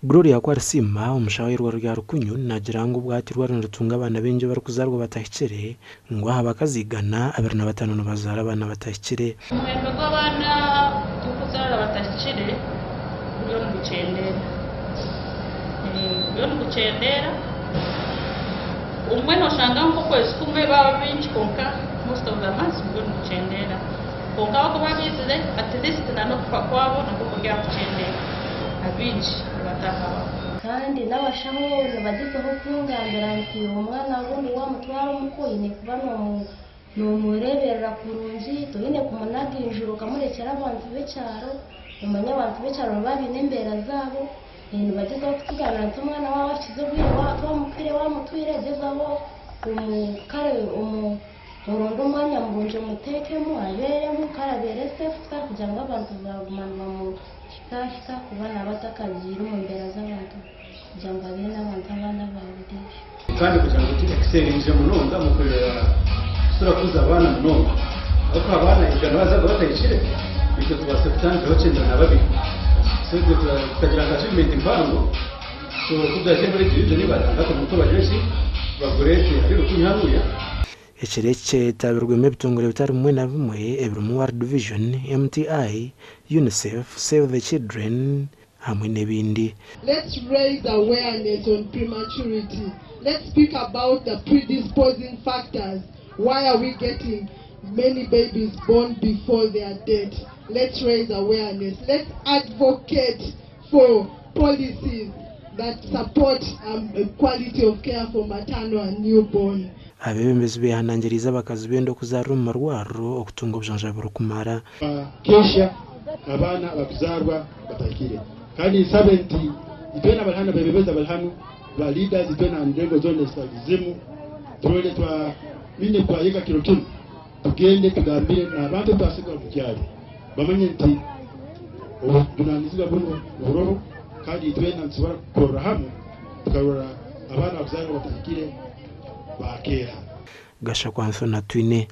Gloria Kwarsima umushawirwa rya Rukunyu nagira ngo ubwatirwa rutunga abana benje bari kuzarwa batahikire ngo habakazigana 25 bazara abana batahikire umwendo gw'abana kuzara batahikire byo gucendera umwe no shanga nko kwezi kumwe baba benshi konka most of the months byo gucendera konka bako babizize at least nano kwabo nako kujya gucendera abinji bataha kandi n'abashaho bagizeho kungambira nti umwana wundi wa mutwara umukoyine kuba no murebera kurunzi toyine kumunaga injuru kamurekera abantu becyaro umanya abantu becyaro babine imbere zabo ni bagizeho kugambira nti umwana wawe akize bwira wa mupire wa mutwire gezaho umukare umurondo mwanya mbunje mutekemo abere mukarabere sefuta kugira ngo abantu bagumana mu kikashika kubana batakagira mu mbere z'abantu kugira ngo abene n'abantu abana babiri kandi kugira ngo tuexcellence mu nonda mu kurera sura kuza abana mu nonda ariko abana ijana bazaga batayikire bityo tubasefutanje bakenda na babiri so tukagira achievement mvango so tudaje muri ibyo ni batandatu muko bajeshi bagorete ari rukunyaruya Echereke tabirweme bitongore bitari mwe na bimwe Ebrumu World Vision, MTI, UNICEF, Save the Children hamwe n'ibindi. Let's raise awareness on prematurity. Let's speak about the predisposing factors. Why are we getting many babies born before they are dead? Let's raise awareness. Let's advocate for policies that support quality of care for maternal and newborn. Abebembezi behanangiriza bakazibendo kuzaruma rwaro okutunga obujanja kumara kesha abana bakuzarwa batakire kandi 70 itwena balhana bebebeza balhanu ba leaders itwena ndengo zone zimu turole twa mine kwa yeka kirokin tugende tugambire nabantu twasiga kucyari bamanye nti tunanizwa buno uroro kandi itwena nsubara korora hamwe tukarora abana bakuzarwa batakire bakera gasha kwa Anthony Twine.